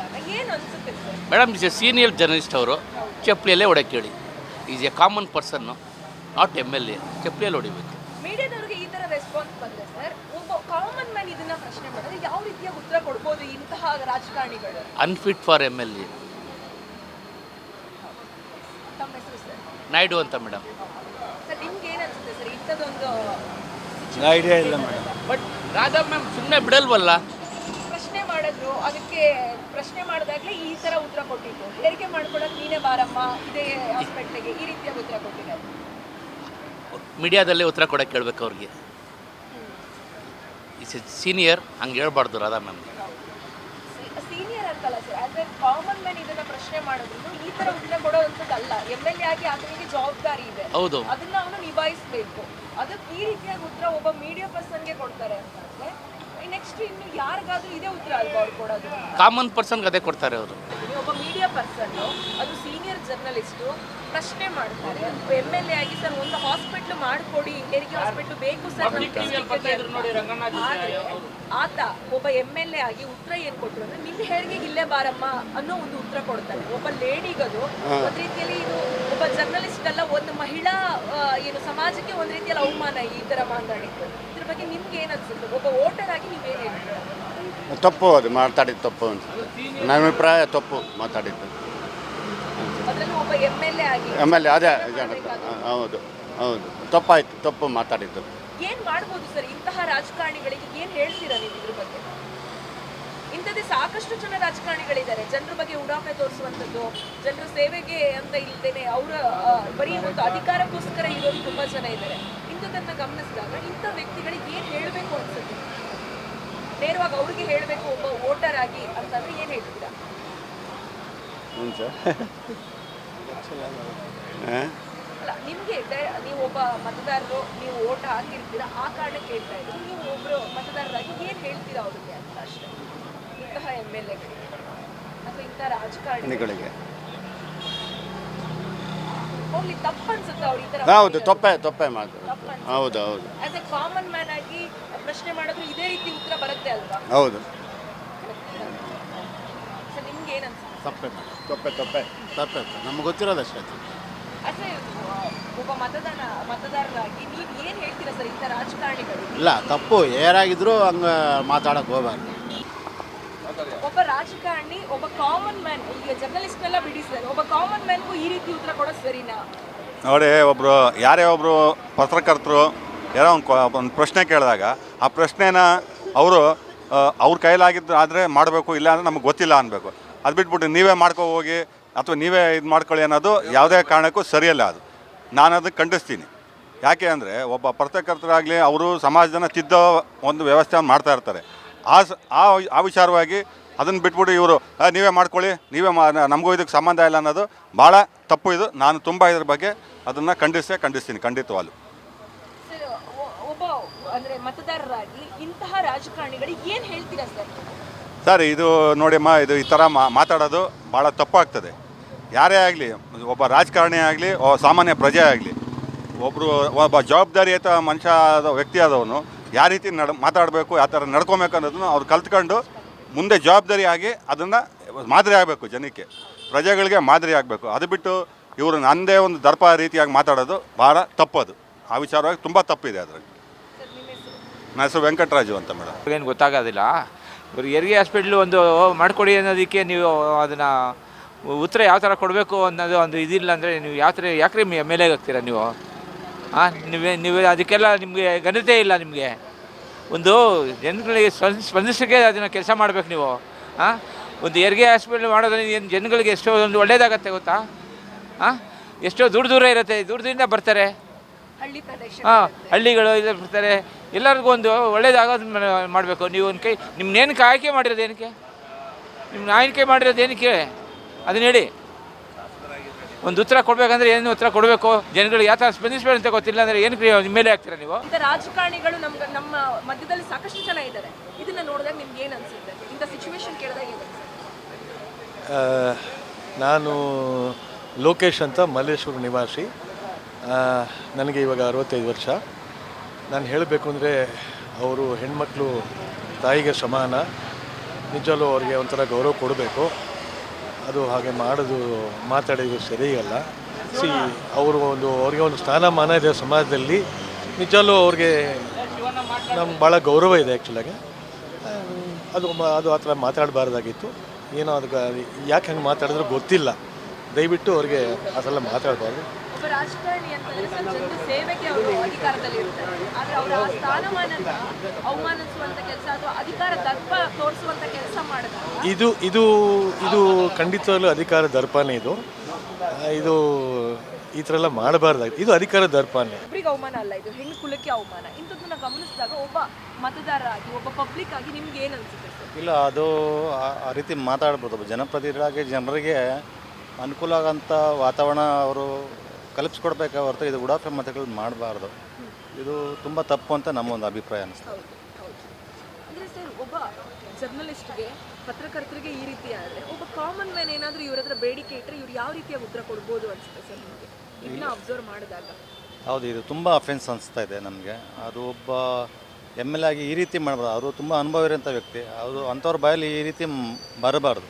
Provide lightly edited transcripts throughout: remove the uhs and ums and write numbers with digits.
ನೋಡಿದಾಗ ಏನು ಅನ್ಸುತ್ತೆ sir? Madam is A senior journalist. ಅವರು ಚಪ್ಪಲಿಯಲ್ಲೇ ಹೊಡೆಯೋಕ್ಕೆ ಹೇಳಿ. Is A common person, not MLA. ಚಪ್ಪಲಿಯಲ್ಲಿ ಹೊಡಿಬೇಕು. ಮೀಡಿಯಾದವ್ರಿಗೆ ಈ ತರ ರೆಸ್ಪಾನ್ಸ್ ಬಂದ್ರೆ ಸರ್, ಒಬ್ಬ ಕಾಮನ್ ಮ್ಯಾನ್ ಇದನ್ನ ಪ್ರಶ್ನೆ ಮಾಡಿದ್ರೆ ಯಾವ ರೀತಿಯ ಉತ್ತರ ಕೊಡ್ಬೋದು ಇಂತಹ ರಾಜಕಾರಣಿಗಳು? Unfit for MLA. ತಮ್ಮ ಹೆಸರು ಸರ್? ನಾಯ್ಡು ಅಂತ ಮೇಡಮ್. ಸರ್ ನಿಮ್ಗೆ ಏನು ಅನ್ಸುತ್ತೆ ಸರ್ ಇಂಥದ್ದೊಂದು ಐಡಿಯಾ ಇಲ್ಲ ಮೇಡಮ್. ಬಟ್ ರಾಧಾ ಮ್ಯಾಮ್ ಸುಮ್ಮನೆ ಬಿಡಲ್ವಲ್ಲ. ಪ್ರಶ್ನೆ ಮಾಡಿದ್ರು, ಅದಕ್ಕೆ ಪ್ರಶ್ನೆ ಮಾಡಿದಾಗಲೇ ಈ ತರ ಉತ್ತರ ಕೊಟ್ಟಿದ್ದು. ಹೇರಿಕೆ ಮಾಡ್ಕೊಳಕ್ ನೀನೇ ಬಾರಮ್ಮ ಇದೇ ಹಾಸ್ಪಿಟ್ಲಿಗೆ, ಈ ರೀತಿಯ ಉತ್ತರ ಕೊಟ್ಟಿದ್ದಾರೆ. ಮೀಡಿಯಾದಲ್ಲೇ ಉತ್ತರ ಕೊಡೋಕ್ಕೆ ಕೇಳಬೇಕು ಅವ್ರಿಗೆ. ಇಸ್ ಎ ಸೀನಿಯರ್, ಹಂಗೆ ಹೇಳ್ಬಾರ್ದು ರಾಧಾ ಮ್ಯಾಮ್ಗೆ. ಸೀನಿಯರ್ ಅಂತಲ್ಲ sir, as A common man ಇದನ್ನ ಪ್ರಶ್ನೆ ಮಾಡಿದ್ರು ಈ ತರ ಉತ್ತರ ಕೊಡೋವಂಥದ್ದಲ್ಲ. MLA ಆಗಿ ಆತನಿಗೆ ಜವಾಬ್ದಾರಿ ಇದೆ, ಹೌದು, ಅದನ್ನ ಅವನು ನಿಭಾಯಿಸಬೇಕು. ಅದಕ್ಕೆ ಈ ರೀತಿಯಾಗಿ ಉತ್ತರ ಒಬ್ಬ ಮೀಡಿಯಾ ಪರ್ಸನ್ಗೆ ಕೊಡ್ತಾರೆ ಅಂತಂದ್ರೆ ನೆಕ್ಸ್ಟ್ ಇನ್ನು ಯಾರಿಗಾದ್ರೂ ಇದೇ ಉತ್ತರ ಅಲ್ವಾ ಅವ್ರು ಕೊಡೋದು? ಕಾಮನ್ ಪರ್ಸನ್ಗೆ ಅದೇ ಕೊಡ್ತಾರೆ ಅವರು. ಒಬ್ಬ ಮೀಡಿಯಾ ಪರ್ಸನ್, ಅದು ಸೀನಿಯರ್ ಜರ್ನಲಿಸ್ಟು ಪ್ರಶ್ನೆ ಮಾಡ್ತಾರೆ. MLA ಆಗಿ ಸರ್ ಒಂದು ಹಾಸ್ಪಿಟ್ಲ್ ಮಾಡಿಕೊಡಿ, ಹೆರಿಗೆ ಹಾಸ್ಪಿಟ್ಲ್ ಬೇಕು ಸರ್ ಆದ್ರೆ ಆತ ಒಬ್ಬ MLA ಆಗಿ ಉತ್ತರ ಏನ್ ಕೊಟ್ಟರು ಅಂದ್ರೆ ನಿಮ್ ಹೆರಿಗೆಗೆ ಇಲ್ಲೇ ಬಾರಮ್ಮ ಅನ್ನೋ ಒಂದು ಉತ್ತರ ಕೊಡ್ತಾರೆ. ಒಬ್ಬ ಲೇಡಿಗದು ಒಂದ್ ರೀತಿಯಲ್ಲಿ ಇದು ಒಬ್ಬ ಜರ್ನಲಿಸ್ಟ್ ಅಲ್ಲ, ಒಂದು ಮಹಿಳಾ ಏನು ಸಮಾಜಕ್ಕೆ ಒಂದ್ ರೀತಿಯಲ್ಲಿ ಅವಮಾನ ಈ ತರ ಮಾತಾಡಿದ್ದು. ಇದ್ರ ಬಗ್ಗೆ ನಿಮ್ಗೆ ಏನ್ ಅನ್ಸುತ್ತೆ? ಒಬ್ಬ ವೋಟರ್ ಆಗಿ ನೀವೇನ್ ಹೇಳ್ತೀರಾ? ತಪ್ಪು, ಅದು ಮಾತಾಡಿದ್ದು ತಪ್ಪು ಅಂತ ನನ್ನ ಅಭಿಪ್ರಾಯ. ತಪ್ಪು ಮಾತಾಡಿದ್ದು. ಅದ್ರಲ್ಲಿ ಒಬ್ಬ MLA ಆಗಿ ಆಮೇಲೆ ಅದೇ ಹೌದು ಹೌದು ತಪ್ಪಾಯ್ತು, ತಪ್ಪು ಮಾತಾಡಿದ್ದು. ಏನ್ ಮಾಡ್ಬೋದು ಸರ್ ಇಂತಹ ರಾಜಕಾರಣಿಗಳಿಗೆ? ಏನ್ ಹೇಳ್ತೀರಾ ನೀವು ಇದ್ರ ಬಗ್ಗೆ? ಇಂಥದ್ದೇ ಸಾಕಷ್ಟು ಜನ ರಾಜಕಾರಣಿಗಳಿದ್ದಾರೆ, ಜನರ ಬಗ್ಗೆ ಉಡಾಫೆ ತೋರಿಸುವಂಥದ್ದು, ಜನರ ಸೇವೆಗೆ ಅಂತ ಇಲ್ದೇನೆ ಅವರ ಬರೀ ಒಂದು ಅಧಿಕಾರಕ್ಕೋಸ್ಕರ ಇರೋರು ತುಂಬಾ ಜನ ಇದ್ದಾರೆ. ಇಂಥದನ್ನ ಗಮನಿಸಿದಾಗ ಇಂಥ ವ್ಯಕ್ತಿಗಳಿಗೆ ಏನ್ ಹೇಳಬೇಕು ಅನ್ಸುತ್ತೆ? ನೇರವಾಗಿ ಅವ್ರಿಗೆ ಹೇಳಬೇಕು ಒಬ್ಬ ವೋಟರ್ ಆಗಿ ಅಂತಂದ್ರೆ ಏನ್ ಹೇಳ್ತೀರಾ? ಅಲ್ಲ, ನಿಮ್ಗೆ ನೀವು ಒಬ್ಬ ಮತದಾರರು, ನೀವು ಓಟ್ ಹಾಕಿರ್ತೀರಾ, ಆ ಕಾರಣಕ್ಕೆ ಹೇಳ್ತಾ ಇದ್ದೀವಿ. ನೀವು ಒಬ್ರು ಮತದಾರರಾಗಿ ಏನ್ ಹೇಳ್ತೀರಾ ಅವ್ರಿಗೆ ಅಂತ ಅಷ್ಟೇ. ಇಂತಹ MLAಗಳಿಗೆ ಅಥವಾ ಇಂತಹ ರಾಜಕಾರಣಿಗಳಿಗೆ ಹೋಗ್ಲಿ ತಪ್ಪು ಅನ್ಸುತ್ತೆ ಅವ್ರು ಈ ತರ? ಹೌದು, ತಪ್ಪೇ ಮಾತು. ಹೌದು ಹೌದು. ಆಸ್ ಎ ಕಾಮನ್ ಮ್ಯಾನ್ ಆಗಿ ಪ್ರಶ್ನೆ ಮಾಡಿದ್ರು ಇದೇ ರೀತಿ ಉತ್ತರ ಬರುತ್ತೆ ಅಲ್ವಾ? ಹೌದು. ಸರ್ ನಿಮ್ಗೆ ಏನ್ ಅನ್ಸುತ್ತೆ? ತಪ್ಪೇ ನಮ್ಗೆ ಗೊತ್ತಿರೋದಷ್ಟೇ. ಅಷ್ಟೇ ಒಬ್ಬ ಮತದಾರರಾಗಿ ನೀವು ಏನ್ ಹೇಳ್ತೀರಾ ಸರ್ ಇಂಥ ರಾಜಕಾರಣಿಗಳು? ಇಲ್ಲ, ತಪ್ಪು ಯಾರಾಗಿದ್ರು ಹಂಗೆ ಮಾತಾಡಕ್ಕೆ ಹೋಗಬಾರ್ದು. ಒಬ್ಬ ರಾಜಕಾರಣಿ, ಒಬ್ಬ ಕಾಮನ್ ಮ್ಯಾನ್, ಈಗ ಜರ್ನಲಿಸ್ಟ್ ಎಲ್ಲ ಬಿಡಿ ಸರ್, ಒಬ್ಬ ಕಾಮನ್ ಮ್ಯಾನ್ಗೂ ಈ ರೀತಿ ಉತ್ತರ ಕೊಡೋದು ಸರಿನಾ? ನೋಡಿ, ಯಾರೇ ಒಬ್ಬರು ಪತ್ರಕರ್ತರು ಯಾರೋ ಒಂದು ಪ್ರಶ್ನೆ ಕೇಳಿದಾಗ ಆ ಪ್ರಶ್ನೆನ ಅವ್ರ ಕೈಲಾಗಿದ್ದು ಆದರೆ ಮಾಡಬೇಕು, ಇಲ್ಲ ಅಂದರೆ ನಮಗೆ ಗೊತ್ತಿಲ್ಲ ಅನ್ಬೇಕು. ಅದು ಬಿಟ್ಬಿಟ್ಟು ನೀವೇ ಮಾಡ್ಕೊ ಹೋಗಿ ಅಥವಾ ನೀವೇ ಇದು ಮಾಡ್ಕೊಳ್ಳಿ ಅನ್ನೋದು ಯಾವುದೇ ಕಾರಣಕ್ಕೂ ಸರಿಯಲ್ಲ. ಅದು ನಾನು ಅದನ್ನು ಖಂಡಿಸ್ತೀನಿ. ಯಾಕೆ ಅಂದರೆ ಒಬ್ಬ ಪತ್ರಕರ್ತರಾಗಲಿ ಅವರು ಸಮಾಜನ ತಿದ್ದೋ ಒಂದು ವ್ಯವಸ್ಥೆ ಮಾಡ್ತಾ ಇರ್ತಾರೆ. ಆ ವಿಚಾರವಾಗಿ ಅದನ್ನು ಬಿಟ್ಬಿಟ್ಟು ಇವರು ನೀವೇ ಮಾಡ್ಕೊಳ್ಳಿ, ನಮಗೂ ಇದಕ್ಕೆ ಸಂಬಂಧ ಇಲ್ಲ ಅನ್ನೋದು ಭಾಳ ತಪ್ಪು. ಇದು ನಾನು ತುಂಬ ಇದ್ರ ಬಗ್ಗೆ ಅದನ್ನು ಖಂಡಿಸ್ತೀನಿ ಖಂಡಿತವಾಗ್ಲು. ಸರ್ ಒಬ್ಬ ಅಂದರೆ ಮತದಾರರಾಗಿ ಇಂತಹ ರಾಜಕಾರಣಿಗಳಿಗೆ ಏನು ಹೇಳ್ತೀರಾ ಸರ್? ಇದು ನೋಡಿಮ್ಮ, ಇದು ಈ ಥರ ಮಾತಾಡೋದು ಭಾಳ ತಪ್ಪಾಗ್ತದೆ. ಯಾರೇ ಆಗಲಿ, ಒಬ್ಬ ರಾಜಕಾರಣಿ ಆಗಲಿ, ಸಾಮಾನ್ಯ ಪ್ರಜೆ ಆಗಲಿ, ಒಬ್ಬ ಜವಾಬ್ದಾರಿಯುತ ಮನುಷ್ಯ ವ್ಯಕ್ತಿ ಆದವನು ಯಾವ ರೀತಿ ಮಾತಾಡಬೇಕು, ಯಾವ ಥರ ನಡ್ಕೊಬೇಕು ಅನ್ನೋದನ್ನು ಅವ್ರು ಕಲ್ತ್ಕೊಂಡು ಮುಂದೆ ಜವಾಬ್ದಾರಿಯಾಗಿ ಅದನ್ನು ಮಾದರಿ ಆಗಬೇಕು, ಜನಕ್ಕೆ ಪ್ರಜೆಗಳಿಗೆ ಮಾದರಿ ಆಗಬೇಕು. ಅದು ಬಿಟ್ಟು ಇವರು ನನ್ನದೇ ಒಂದು ದರ್ಪ ರೀತಿಯಾಗಿ ಮಾತಾಡೋದು ಭಾಳ ತಪ್ಪದು. ಆ ವಿಚಾರವಾಗಿ ತುಂಬ ತಪ್ಪಿದೆ ಅದರಲ್ಲಿ. ನನ್ನ ಹೆಸರು ವೆಂಕಟರಾಜು ಅಂತ ಮೇಡಮ್. ಏನು ಗೊತ್ತಾಗೋದಿಲ್ಲ. ಇವರು ಹೆರಿಗೆ ಹಾಸ್ಪಿಟ್ಲು ಒಂದು ಮಾಡಿಕೊಡಿ ಅನ್ನೋದಕ್ಕೆ ನೀವು ಅದನ್ನು ಉತ್ತರ ಯಾವ ಥರ ಕೊಡಬೇಕು ಅನ್ನೋದು ಒಂದು ಇದಿಲ್ಲ ಅಂದರೆ ನೀವು ಯಾವ ಥರ ಯಾಕ್ರಿ MLA ಆಗ್ತೀರಾ ನೀವು? ನೀವು ಅದಕ್ಕೆಲ್ಲ ನಿಮಗೆ ಘನತೆ ಇಲ್ಲ. ನಿಮಗೆ ಒಂದು ಜನಗಳಿಗೆ ಸ್ಪಂದಿಸೋಕ್ಕೆ ಅದನ್ನು ಕೆಲಸ ಮಾಡಬೇಕು ನೀವು. ಒಂದು ಹೆರಿಗೆ ಹಾಸ್ಪಿಟ್ಲ್ ಮಾಡೋದ್ರಿಂದ ಏನು ಜನಗಳಿಗೆ ಎಷ್ಟೋ ಒಂದು ಒಳ್ಳೇದಾಗತ್ತೆ ಗೊತ್ತಾ? ಎಷ್ಟೋ ದೂರ ಇರುತ್ತೆ, ದೂರದಿಂದ ಬರ್ತಾರೆ. ಹಳ್ಳಿಗಳು ಇದು ಬರ್ತಾರೆ. ಎಲ್ಲರಿಗೂ ಒಂದು ಒಳ್ಳೇದಾಗೋದು ಮಾಡಬೇಕು. ನೀವು ಒಂದು ಕೈ ನಿಮ್ಮನ್ನೇನಕ್ಕೆ ಆಯ್ಕೆ ಮಾಡಿರೋದು ಏನಕ್ಕೆ? ನಿಮ್ಮನ್ನ ಆಯ್ಕೆ ಮಾಡಿರೋದು ಏನಕ್ಕೆ ಅದನ್ನ ಹೇಳಿ. ಒಂದು ಉತ್ತರ ಕೊಡಬೇಕಂದ್ರೆ ಏನು ಉತ್ತರ ಕೊಡಬೇಕು? ಜನಗಳು ಯಾವ ಥರ ಸ್ಪಂದಿಸಬೇಕು ಅಂತ ಗೊತ್ತಿಲ್ಲ ಅಂದರೆ ಏನಕ್ಕೆ ಮೇಲೆ ಆಗ್ತೀರಾ ನೀವು? ಇಂಥ ರಾಜಕಾರಣಿಗಳು ನಮ್ಮ ಮಧ್ಯದಲ್ಲಿ ಸಾಕಷ್ಟು ಜನ ಇದ್ದಾರೆ. ಇದನ್ನ ನೋಡಿದಾಗ ನಿಮ್ಗೆ ಏನು ಅನಿಸುತ್ತೆ? ಇಂಥ ಸಿಚುವೇಶನ್ ಕೇಳಿದಾಗ ಏನು ಅನಿಸುತ್ತೆ? ನಾನು ಲೋಕೇಶ್ ಅಂತ ಮಲ್ಲೇಶ್ವರ ನಿವಾಸಿ. ನನಗೆ ಇವಾಗ 65 ವರ್ಷ. ನಾನು ಹೇಳಬೇಕು ಅಂದರೆ ಅವರು ಹೆಣ್ಮಕ್ಳು ತಾಯಿಗೆ ಸಮಾನ. ನಿಜವಲ್ಲೂ ಅವ್ರಿಗೆ ಒಂಥರ ಗೌರವ ಕೊಡಬೇಕು. ಅದು ಹಾಗೆ ಮಾಡೋದು ಮಾತಾಡೋದು ಸರಿಯಲ್ಲ. ಅವರು ಅವ್ರಿಗೆ ಒಂದು ಸ್ಥಾನಮಾನ ಇದೆ ಸಮಾಜದಲ್ಲಿ. ನಿಜವಲ್ಲೂ ಅವ್ರಿಗೆ ನಮ್ಗೆ ಭಾಳ ಗೌರವ ಇದೆ ಆ್ಯಕ್ಚುಲಾಗಿ. ಅದು ಆ ಥರ ಮಾತಾಡಬಾರ್ದಾಗಿತ್ತು. ಏನೋ ಅದಕ್ಕೆ ಯಾಕೆ ಹಂಗೆ ಮಾತಾಡಿದ್ರು ಗೊತ್ತಿಲ್ಲ. ದಯವಿಟ್ಟು ಅವ್ರಿಗೆ ಆ ಥರ ಮಾತಾಡಬಾರ್ದು. ಒಬ್ಬ ರಾಜಕಾರಣಿ ಅಂತಂದ್ರೆ ಜನರ ಸೇವೆಗೆ ಅವರು ಅಧಿಕಾರದಲ್ಲಿ ಇರ್ತಾರೆ, ಆದ್ರೆ ಅವರ ಆ ಸ್ಥಾನಮಾನನ ಅವಮಾನಿಸುವಂತ ಕೆಲಸ ಅಥವಾ ಅಧಿಕಾರ ದರ್ಪ ತೋರಿಸುವಂತ ಕೆಲಸ ಮಾಡಿದಾಗ ಇದು ಖಂಡಿತವಾಗ್ಲೂ ಅಧಿಕಾರ ದರ್ಪನೇ. ಇದು ಈ ಥರ ಎಲ್ಲ ಮಾಡಬಾರ್ದಾಗಿ. ಇದು ಅಧಿಕಾರ ದರ್ಪನೇ. ಒಬ್ಬರಿಗೆ ಅವಮಾನ ಅಲ್ಲ, ಇದು ಹೆಣ್ಣು ಕುಲಕ್ಕೆ ಅವಮಾನ. ಇಂಥದ್ದನ್ನ ಗಮನಿಸಿದಾಗ ಒಬ್ಬ ಮತದಾರ ಆಗಿ, ಒಬ್ಬ ಪಬ್ಲಿಕ್ ಆಗಿ ನಿಮ್ಗೆ ಏನು ಅನ್ಸುತ್ತೆ ಸರ್? ಇಲ್ಲ, ಅದು ಆ ರೀತಿ ಮಾತಾಡ್ಬೋದು. ಜನಪ್ರತಿನಿಧಿಯಾಗಿ ಜನರಿಗೆ ಅನುಕೂಲ ಆಗೋಂಥ ವಾತಾವರಣ ಅವರು ಕಲ್ಪಿಸ್ಕೊಡ್ಬೇಕೆ ಹೊರತು ಇದು ಉಡಾಫೆ ಮತಗಳು ಮಾಡಬಾರ್ದು. ಇದು ತುಂಬ ತಪ್ಪು ಅಂತ ನಮ್ಮೊಂದು ಅಭಿಪ್ರಾಯ ಅನಿಸ್ತದೆ. ಅಂದರೆ ಸರ್, ಒಬ್ಬ ಜರ್ನಲಿಸ್ಟ್ಗೆ, ಪತ್ರಕರ್ತರಿಗೆ ಈ ರೀತಿ ಆದರೆ ಒಬ್ಬ ಕಾಮನ್ ಮ್ಯಾನ್ ಏನಾದರೂ ಇವ್ರ ಹತ್ರ ಬೇಡಿಕೆ ಇಟ್ಟರೆ ಇವ್ರು ಯಾವ ರೀತಿಯಾಗಿ ಉತ್ತರ ಕೊಡ್ಬೋದು ಅನಿಸುತ್ತೆ ಸರ್ ನಿಮಗೆ ಇದನ್ನ ಅಬ್ಸರ್ವ್ ಮಾಡಿದಾಗ? ಹೌದು, ಇದು ತುಂಬ ಅಫೆನ್ಸ್ ಅನಿಸ್ತಾ ಇದೆ ನಮಗೆ. ಅದು ಒಬ್ಬ MLA ಆಗಿ ಈ ರೀತಿ ಮಾಡಬಾರ್ದು. ಅವರು ತುಂಬ ಅನುಭವ ಇರೋಂಥ ವ್ಯಕ್ತಿ. ಅವರು ಅಂಥವ್ರ ಬಾಯಲ್ಲಿ ಈ ರೀತಿ ಬರಬಾರ್ದು.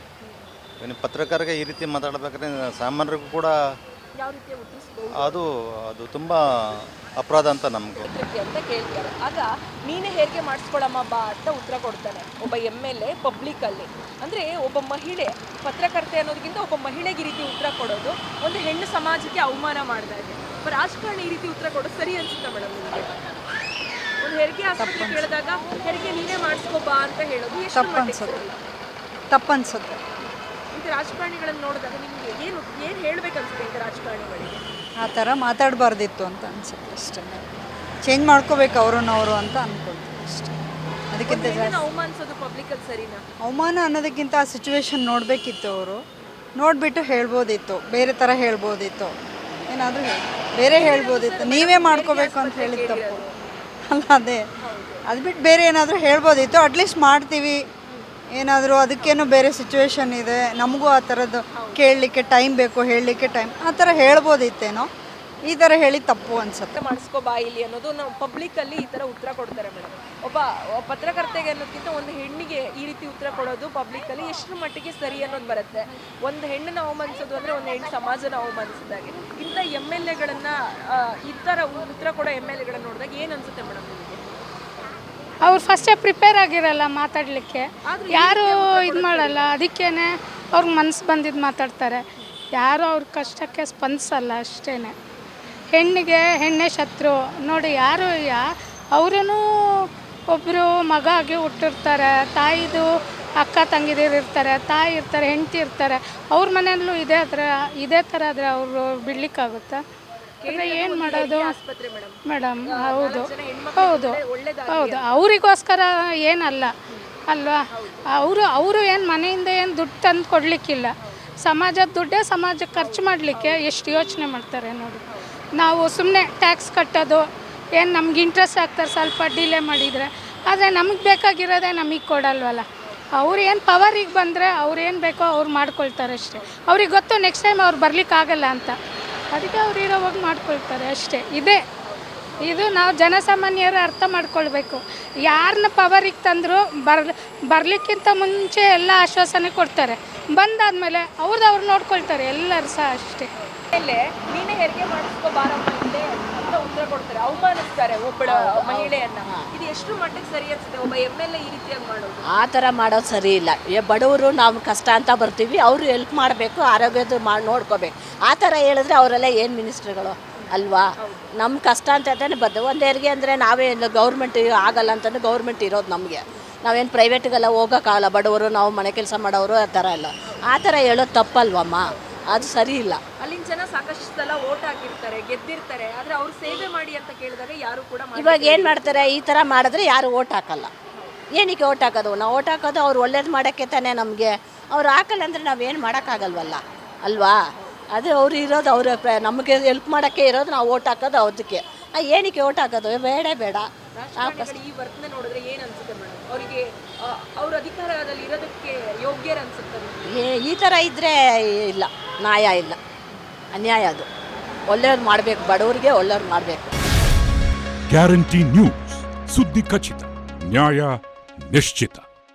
ಇನ್ನು ಪತ್ರಕರ್ತರಿಗೆ ಈ ರೀತಿ ಮಾತಾಡಬೇಕಾದ್ರೆ ಸಾಮಾನ್ಯರಿಗೂ ಕೂಡ ಯಾವ ರೀತಿ ಉತ್ತರಿಸಬಹುದು? ಅದು ತುಂಬ ಅಪರಾಧ ಅಂತ ನಮಗೆ ಅಂತ ಕೇಳ್ತಾರೆ. ಆಗ ನೀನೇ ಹೇರಿಗೆ ಮಾಡಿಸ್ಕೊಳಮ್ಮ ಬಾ ಅಂತ ಉತ್ತರ ಕೊಡ್ತಾನೆ ಒಬ್ಬ MLA ಪಬ್ಲಿಕ್ಕಲ್ಲಿ. ಅಂದರೆ ಒಬ್ಬ ಮಹಿಳೆ ಪತ್ರಕರ್ತೆ ಅನ್ನೋದಕ್ಕಿಂತ ಒಬ್ಬ ಮಹಿಳೆಗೆ ಈ ರೀತಿ ಉತ್ತರ ಕೊಡೋದು ಒಂದು ಹೆಣ್ಣು ಸಮಾಜಕ್ಕೆ ಅವಮಾನ ಮಾಡಿದಾಗ ಒಬ್ಬ ರಾಜಕಾರಣಿ ಈ ರೀತಿ ಉತ್ತರ ಕೊಡೋದು ಸರಿ ಅನ್ಸುತ್ತೆ ಮೇಡಮ್ ನಿಮಗೆ? ಒಂದು ಹೆರಿಗೆ ಆಸ್ಪತ್ರೆ ಕೇಳಿದಾಗ ಹೆರಿಗೆ ನೀನೇ ಮಾಡಿಸ್ಕೋ ಬಾ ಅಂತ ಹೇಳೋದು ಎಷ್ಟು ಮಟ್ಟಿಗೆ ಸರಿ? ತಪ್ಪನ್ಸುತ್ತೆ. ಇಂಥ ರಾಜಕಾರಣಿಗಳನ್ನು ನೋಡಿದಾಗ ನಿಮಗೆ ಏನು ಹೇಳ್ಬೇಕನ್ಸುತ್ತೆ ಇಂಥ ರಾಜಕಾರಣಿಗಳಿಗೆ? ಆ ಥರ ಮಾತಾಡಬಾರ್ದಿತ್ತು ಅಂತ ಅನ್ಸುತ್ತೆ ಅಷ್ಟೇ. ಚೇಂಜ್ ಮಾಡ್ಕೋಬೇಕು ಅವರು ಅಂತ ಅಂದ್ಕೊಳ್ತೀವಿ ಅಷ್ಟೇ. ಅದಕ್ಕಿಂತ ಜಾಸ್ತಿ ಅವಮಾನಿಸೋದು ಪಬ್ಲಿಕಲ್ಲಿ ಸರಿನಾ? ಅವಮಾನ ಅನ್ನೋದಕ್ಕಿಂತ ಆ ಸಿಚುವೇಶನ್ ನೋಡಬೇಕಿತ್ತು. ಅವರು ನೋಡಿಬಿಟ್ಟು ಹೇಳ್ಬೋದಿತ್ತು, ಬೇರೆ ಥರ ಹೇಳ್ಬೋದಿತ್ತು, ಏನಾದರೂ ಬೇರೆ ಹೇಳ್ಬೋದಿತ್ತು. ನೀವೇ ಮಾಡ್ಕೋಬೇಕು ಅಂತ ಹೇಳಿದ ತಪ್ಪು ಅಲ್ಲ. ಅದು ಬಿಟ್ಟು ಬೇರೆ ಏನಾದರೂ ಹೇಳ್ಬೋದಿತ್ತು. ಅಟ್ಲೀಸ್ಟ್ ಮಾಡ್ತೀವಿ ಏನಾದರೂ, ಅದಕ್ಕೇನು ಬೇರೆ ಸಿಚುವೇಶನ್ ಇದೆ, ನಮಗೂ ಆ ಥರದ್ದು ಕೇಳಲಿಕ್ಕೆ ಟೈಮ್ ಬೇಕು, ಹೇಳಲಿಕ್ಕೆ ಟೈಮ್, ಆ ಥರ ಹೇಳ್ಬೋದಿತ್ತೇನೋ. ಈ ಥರ ಹೇಳಿ ತಪ್ಪು ಅನ್ಸುತ್ತೆ. ಮಾಡಿಸ್ಕೋ ಬಾ ಇಲ್ಲಿ ಅನ್ನೋದು ನಾವು ಪಬ್ಲಿಕ್ಕಲ್ಲಿ ಈ ಥರ ಉತ್ತರ ಕೊಡ್ತಾರೆ ಮೇಡಮ್. ಒಬ್ಬ ಪತ್ರಕರ್ತೆಗೆ ಅನ್ನೋದಕ್ಕಿಂತ ಒಂದು ಹೆಣ್ಣಿಗೆ ಈ ರೀತಿ ಉತ್ತರ ಕೊಡೋದು ಪಬ್ಲಿಕ್ಕಲ್ಲಿ ಎಷ್ಟು ಮಟ್ಟಿಗೆ ಸರಿ ಅನ್ನೋದು ಬರುತ್ತೆ. ಒಂದು ಹೆಣ್ಣನ್ನು ಅವಮಾನಿಸೋದು ಅಂದರೆ ಒಂದು ಹೆಣ್ಣು ಸಮಾಜನ ಅವಮಾನಿಸಿದಾಗೆ. ಇಂಥ MLAಗಳನ್ನು ಈ ಥರ ಉತ್ತರ ಕೊಡೋ MLAಗಳನ್ನು ನೋಡಿದಾಗ ಏನು ಅನ್ಸುತ್ತೆ ಮೇಡಮ್ ನಿಮಗೆ? ಅವ್ರು ಫಸ್ಟೇ ಪ್ರಿಪೇರ್ ಆಗಿರಲ್ಲ ಮಾತಾಡಲಿಕ್ಕೆ, ಯಾರು ಇದು ಮಾಡಲ್ಲ. ಅದಕ್ಕೇನೆ ಅವ್ರಿಗೆ ಮನಸ್ಸು ಬಂದಿದ್ದು ಮಾತಾಡ್ತಾರೆ. ಯಾರು ಅವ್ರ ಕಷ್ಟಕ್ಕೆ ಸ್ಪಂದಿಸಲ್ಲ ಅಷ್ಟೇ. ಹೆಣ್ಣೇ ಶತ್ರು ನೋಡಿ. ಯಾರು ಅವರೂ ಒಬ್ಬರು ಮಗ ಆಗಿ ಹುಟ್ಟಿರ್ತಾರೆ, ತಾಯಿದು ಅಕ್ಕ ತಂಗಿದಿರು ಇರ್ತಾರೆ, ತಾಯಿ ಇರ್ತಾರೆ, ಹೆಂಡತಿ ಇರ್ತಾರೆ. ಅವ್ರ ಮನೆಯಲ್ಲೂ ಇದೇ ಥರ ಆದರೆ ಅವರು ಬಿಡ್ಲಿಕ್ಕಾಗುತ್ತಾ? ಅಂದರೆ ಏನು ಮಾಡೋದು ಮೇಡಮ್? ಹೌದು ಅವರಿಗೋಸ್ಕರ ಏನಲ್ಲ ಅಲ್ವಾ? ಅವರು ಏನು ಮನೆಯಿಂದ ಏನು ದುಡ್ಡು ತಂದು ಕೊಡಲಿಕ್ಕಿಲ್ಲ. ಸಮಾಜದ ದುಡ್ಡೇ ಸಮಾಜಕ್ಕೆ ಖರ್ಚು ಮಾಡಲಿಕ್ಕೆ ಎಷ್ಟು ಯೋಚನೆ ಮಾಡ್ತಾರೆ ನೋಡಿ. ನಾವು ಸುಮ್ಮನೆ ಟ್ಯಾಕ್ಸ್ ಕಟ್ಟೋದು ಏನು ನಮ್ಗೆ ಇಂಟ್ರೆಸ್ಟ್ ಆಗ್ತಾರೆ ಸ್ವಲ್ಪ ಡಿಲೇ ಮಾಡಿದರೆ, ಆದರೆ ನಮಗೆ ಬೇಕಾಗಿರೋದೇ ನಮಗೆ ಕೊಡಲ್ವಲ್ಲ. ಅವ್ರು ಏನು ಪವರಿಗೆ ಬಂದರೆ ಅವ್ರು ಏನು ಬೇಕೋ ಅವ್ರು ಮಾಡ್ಕೊಳ್ತಾರೆ ಅಷ್ಟೇ. ಅವ್ರಿಗೆ ಗೊತ್ತು ನೆಕ್ಸ್ಟ್ ಟೈಮ್ ಅವ್ರು ಬರಲಿಕ್ಕಾಗಲ್ಲ ಅಂತ, ಅದಕ್ಕೆ ಅವ್ರು ಇರೋವಾಗ ಮಾಡ್ಕೊಳ್ತಾರೆ ಅಷ್ಟೇ. ಇದು ನಾವು ಜನಸಾಮಾನ್ಯರು ಅರ್ಥ ಮಾಡ್ಕೊಳ್ಬೇಕು. ಯಾರನ್ನ ಪವರಿಗೆ ತಂದರೂ ಬರಲಿಕ್ಕಿಂತ ಮುಂಚೆ ಎಲ್ಲ ಆಶ್ವಾಸನೆ ಕೊಡ್ತಾರೆ, ಬಂದಾದಮೇಲೆ ಅವ್ರು ನೋಡ್ಕೊಳ್ತಾರೆ ಎಲ್ಲರೂ ಸಹ ಅಷ್ಟೇ. ನೀನೇ ಹೆರಿಗೆ ಮಾಡಿಸ್ಕೋ ಬಾರಮ್ಮ ಇದೆ ಅಂತ ಉತ್ತರ ಕೊಡ್ತಾರೆ, ಅವಮಾನಿಸ್ತಾರೆ ಒಬ್ಬಳ ಮಹಿಳೆಯನ್ನ. ಇದು ಎಷ್ಟು ಮಟ್ಟಿಗೆ ಸರಿ ಅನ್ಸುತ್ತೆ ಒಬ್ಬ MLA ಈ ರೀತಿಯಾಗಿ ಮಾಡೋದು? ಆ ಥರ ಮಾಡೋದು ಸರಿ ಇಲ್ಲ. ಬಡವರು ನಾವು ಕಷ್ಟ ಅಂತ ಬರ್ತೀವಿ, ಅವರು ಹೆಲ್ಪ್ ಮಾಡಬೇಕು, ಆರೋಗ್ಯದ ನೋಡ್ಕೋಬೇಕು. ಆ ಥರ ಹೇಳಿದ್ರೆ ಅವರೆಲ್ಲ ಏನು ಮಿನಿಸ್ಟ್ರುಗಳು ಅಲ್ವಾ? ನಮ್ಮ ಕಷ್ಟ ಅಂತ ಬರ್ತದೆ. ಒಂದು ಹೆರಿಗೆ ಅಂದರೆ ನಾವೇ ಗೌರ್ಮೆಂಟ್ ಆಗಲ್ಲ ಅಂತಂದ್ರೆ ಗೌರ್ಮೆಂಟ್ ಇರೋದು ನಮಗೆ. ನಾವೇನು ಪ್ರೈವೇಟ್ಗೆಲ್ಲ ಹೋಗೋಕ್ಕಾಗಲ್ಲ, ಬಡವರು ನಾವು ಮನೆ ಕೆಲಸ ಮಾಡೋರು ಆ ಥರ ಎಲ್ಲ. ಆ ಥರ ಹೇಳೋದು ತಪ್ಪಲ್ವಮ್ಮ, ಅದು ಸರಿ ಇಲ್ಲ. ಅಲ್ಲಿನ ಜನ ಸಾಕಷ್ಟು ಸಲ ಓಟ್ ಹಾಕಿರ್ತಾರೆ, ಗೆದ್ದಿರ್ತಾರೆ, ಆದ್ರೆ ಅವ್ರು ಸೇವೆ ಮಾಡಿ ಅಂತ ಕೇಳಿದಾಗ ಯಾರು ಕೂಡ ಇವಾಗ ಏನು ಮಾಡ್ತಾರೆ, ಈ ಥರ ಮಾಡಿದ್ರೆ ಯಾರು ಓಟ್ ಹಾಕಲ್ಲ. ಏನಕ್ಕೆ ಓಟ್ ಹಾಕೋದು? ನಾವು ಓಟ್ ಹಾಕೋದು ಅವ್ರು ಒಳ್ಳೇದು ಮಾಡೋಕ್ಕೆ ತಾನೇ ನಮಗೆ. ಅವ್ರು ಹಾಕಲ್ಲ ಅಂದರೆ ನಾವೇನು ಮಾಡೋಕ್ಕಾಗಲ್ವಲ್ಲ ಅಲ್ವಾ? ಅದು ಅವ್ರು ಇರೋದು ನಮಗೆ ಹೆಲ್ಪ್ ಮಾಡೋಕ್ಕೆ ಇರೋದು, ನಾವು ಓಟ್ ಹಾಕೋದು ಅದಕ್ಕೆ. ಏನಕ್ಕೆ ಓಟ್ ಹಾಕೋದು? ಬೇಡ ಈ ವರ್ತನೆ ನೋಡಿದ್ರೆ ಏನು ಅನ್ಸುತ್ತೆ ಮೇಡಮ್? ಅವರಿಗೆ ಅವ್ರ ಅಧಿಕಾರದಲ್ಲಿ ಇರೋದಕ್ಕೆ ಯೋಗ್ಯರ ಅನ್ಸುತ್ತೆ? ಈ ಥರ ಇದ್ದರೆ ಇಲ್ಲ, ನ್ಯಾಯ ಇಲ್ಲ, ಅನ್ಯಾಯ. ಅದು ಒಳ್ಳೆಯವ್ರು ಮಾಡಬೇಕು, ಬಡವರಿಗೆ ಒಳ್ಳೆಯವ್ರು ಮಾಡಬೇಕು. ಗ್ಯಾರಂಟಿ ನ್ಯೂಸ್, ಸುದ್ದಿ ಖಚಿತ, ನ್ಯಾಯ ನಿಶ್ಚಿತ.